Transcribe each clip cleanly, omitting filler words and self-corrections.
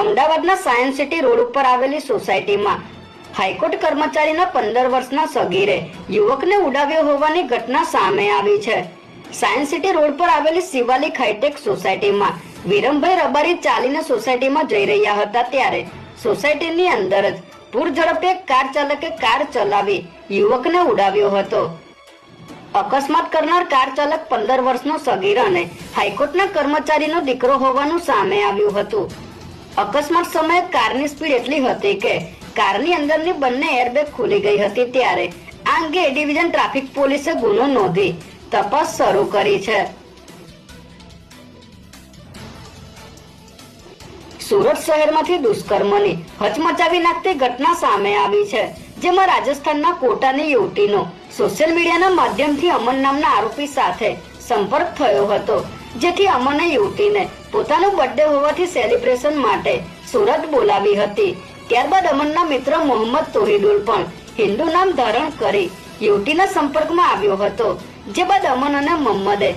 અમદાવાદના science city road ઉપર આવેલી સોસાયટીમાં હાઈકોર્ટ કર્મચારીના 15 વર્ષના સગીરે યુવકને ઉડાવ્યો હોવાની ઘટના સામે આવી છે। સાયન્સ સિટી રોડ પર આવેલી શિવાલિક હાઈટેક સોસાયટીમાં વિરમભાઈ રબારી ચાલીને સોસાયટીમાં જઈ રહ્યા હતા ત્યારે સોસાયટીની અંદર જ પૂર ઝડપે કાર ચાલકે કાર ચલાવી યુવકને ઉડાવ્યો હતો। અકસ્માત કરનાર કાર ચાલક 15 વર્ષનો સગીર અને હાઈકોર્ટના કર્મચારીનો દીકરો હોવાનું સામે આવ્યું હતું। અકસ્માત સમયે કારની સ્પીડ એટલી હતી કે કારની અંદરની બંને એરબેગ ખુલી ગઈ હતી ત્યારે આ અંગે એ ડિવિઝન ટ્રાફિક પોલીસે ગુનો નોંધી તપાસ શરૂ કરી છે। સુરત શહેરમાંથી દુષ્કર્મની હચમચાવી નાખતી ઘટના સામે આવી છે, જેમાં રાજસ્થાનના કોટાની યુવતીનો સોશિયલ મીડિયાના માધ્યમથી અમન નામના આરોપી સાથે સંપર્ક થયો હતો, જેથી અમને યુવતીને પોતાનો બર્થડે હોવાથી સેલિબ્રેશન માટે સુરત બોલાવી હતી। ત્યારબાદ અમનના મિત્ર મોહમ્મદ તોહિદુલ પણ હિન્દુ નામ ધારણ કરી યુવતીના સંપર્કમાં આવ્યો હતો, જે બાદ અમન અને મોહમ્મદે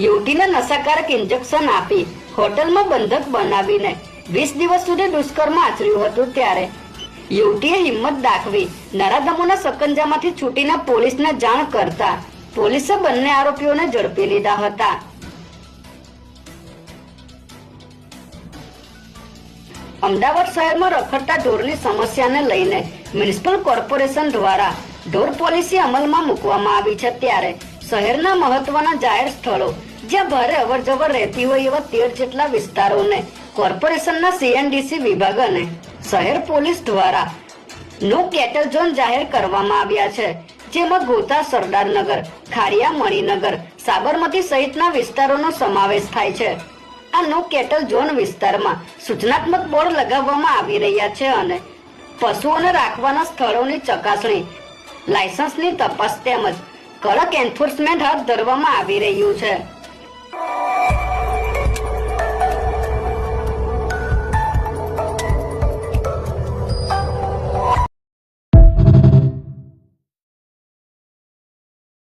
યુવતીને નશાકારક ઇન્જેક્શન આપી હોટલમાં બંધક બનાવીને 20 દિવસ સુધી દુષ્કર્મ આચર્યું હતું ત્યારે યુવતીએ હિંમત દાખવી નરાધમોના સકંજામાંથી છૂટીને પોલીસને જાણ કરતા પોલીસે બંને આરોપીઓને ઝડપી લીધા હતા। અમદાવાદ શહેરમાં રખડતા ઢોરની સમસ્યાને લઈને મ્યુનિસિપલ કોર્પોરેશન દ્વારા ઢોર પોલિસી અમલમાં મૂકવામાં આવી છે ત્યારે શહેરના મહત્વના જાહેર સ્થળો જ્યાં ભારે અવરજવર રહેતી હોય એવા 13 જેટલા વિસ્તારોને કોર્પોરેશનના CNDC વિભાગ અને શહેર પોલીસ દ્વારા નો કેટલ ઝોન જાહેર કરવામાં આવ્યા છે, જેમાં ગોતા, સરદારનગર, ખાડિયા, મણિનગર, સાબરમતી સહિતના વિસ્તારોનો સમાવેશ થાય છે। આ નો કેટલ ઝોન વિસ્તારમાં સૂચનાત્મક બોર્ડ લગાવવામાં આવી રહ્યા છે અને પશુઓને રાખવાના સ્થળોની ચકાસણી, લાયસન્સની તપાસ તેમજ કડક એન્ફોર્સમેન્ટ હાથ ધરવામાં આવી રહ્યું છે।